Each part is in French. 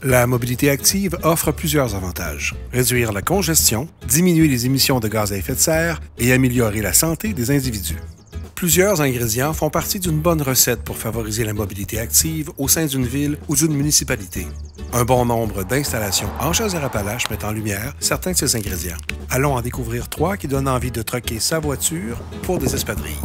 La mobilité active offre plusieurs avantages. Réduire la congestion, diminuer les émissions de gaz à effet de serre et améliorer la santé des individus. Plusieurs ingrédients font partie d'une bonne recette pour favoriser la mobilité active au sein d'une ville ou d'une municipalité. Un bon nombre d'installations en Chaudière-Appalaches mettent en lumière certains de ces ingrédients. Allons en découvrir 3 qui donnent envie de troquer sa voiture pour des espadrilles.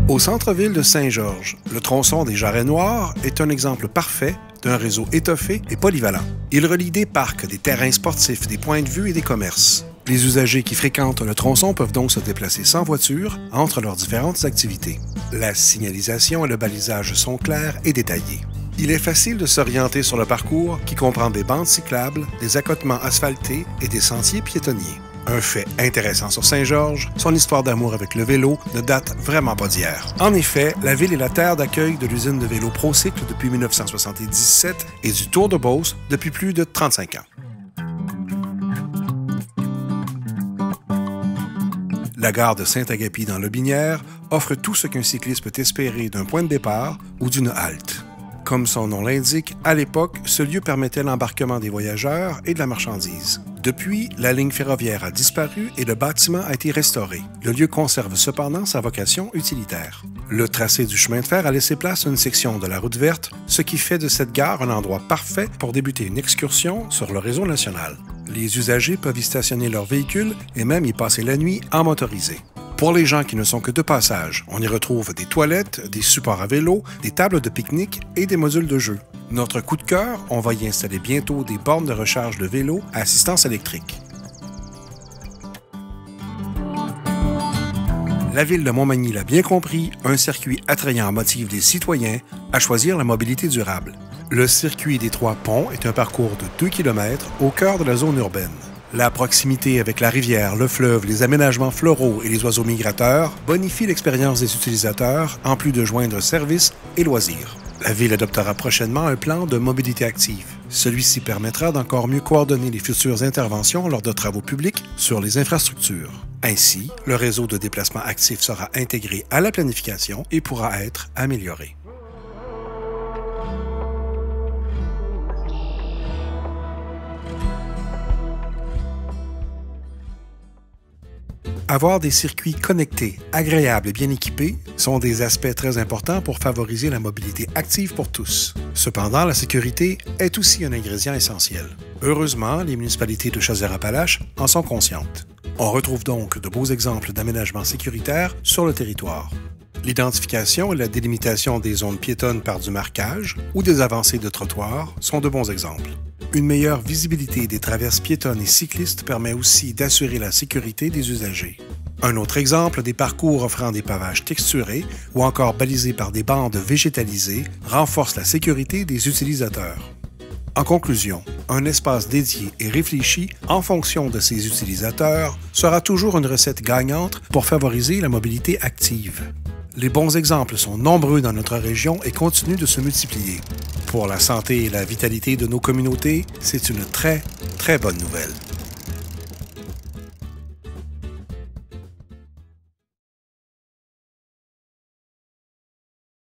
Au centre-ville de Saint-Georges, le tronçon des Jarrets Noirs est un exemple parfait d'un réseau étoffé et polyvalent. Il relie des parcs, des terrains sportifs, des points de vue et des commerces. Les usagers qui fréquentent le tronçon peuvent donc se déplacer sans voiture entre leurs différentes activités. La signalisation et le balisage sont clairs et détaillés. Il est facile de s'orienter sur le parcours qui comprend des bandes cyclables, des accotements asphaltés et des sentiers piétonniers. Un fait intéressant sur Saint-Georges, son histoire d'amour avec le vélo ne date vraiment pas d'hier. En effet, la ville est la terre d'accueil de l'usine de vélos Procycle depuis 1977 et du Tour de Beauce depuis plus de 35 ans. La gare de Saint-Agapi dans Lotbinière offre tout ce qu'un cycliste peut espérer d'un point de départ ou d'une halte. Comme son nom l'indique, à l'époque, ce lieu permettait l'embarquement des voyageurs et de la marchandise. Depuis, la ligne ferroviaire a disparu et le bâtiment a été restauré. Le lieu conserve cependant sa vocation utilitaire. Le tracé du chemin de fer a laissé place à une section de la route verte, ce qui fait de cette gare un endroit parfait pour débuter une excursion sur le réseau national. Les usagers peuvent y stationner leurs véhicules et même y passer la nuit en motorisé. Pour les gens qui ne sont que de passage, on y retrouve des toilettes, des supports à vélo, des tables de pique-nique et des modules de jeu. Notre coup de cœur, on va y installer bientôt des bornes de recharge de vélo à assistance électrique. La ville de Montmagny l'a bien compris, un circuit attrayant motive les citoyens à choisir la mobilité durable. Le circuit des 3 ponts est un parcours de 2 km au cœur de la zone urbaine. La proximité avec la rivière, le fleuve, les aménagements floraux et les oiseaux migrateurs bonifie l'expérience des utilisateurs, en plus de joindre services et loisirs. La Ville adoptera prochainement un plan de mobilité active. Celui-ci permettra d'encore mieux coordonner les futures interventions lors de travaux publics sur les infrastructures. Ainsi, le réseau de déplacement actif sera intégré à la planification et pourra être amélioré. Avoir des circuits connectés, agréables et bien équipés sont des aspects très importants pour favoriser la mobilité active pour tous. Cependant, la sécurité est aussi un ingrédient essentiel. Heureusement, les municipalités de Chaudière-Appalaches en sont conscientes. On retrouve donc de beaux exemples d'aménagement sécuritaire sur le territoire. L'identification et la délimitation des zones piétonnes par du marquage ou des avancées de trottoirs sont de bons exemples. Une meilleure visibilité des traverses piétonnes et cyclistes permet aussi d'assurer la sécurité des usagers. Un autre exemple, des parcours offrant des pavages texturés ou encore balisés par des bandes végétalisées renforce la sécurité des utilisateurs. En conclusion, un espace dédié et réfléchi en fonction de ses utilisateurs sera toujours une recette gagnante pour favoriser la mobilité active. Les bons exemples sont nombreux dans notre région et continuent de se multiplier. Pour la santé et la vitalité de nos communautés, c'est une très bonne nouvelle.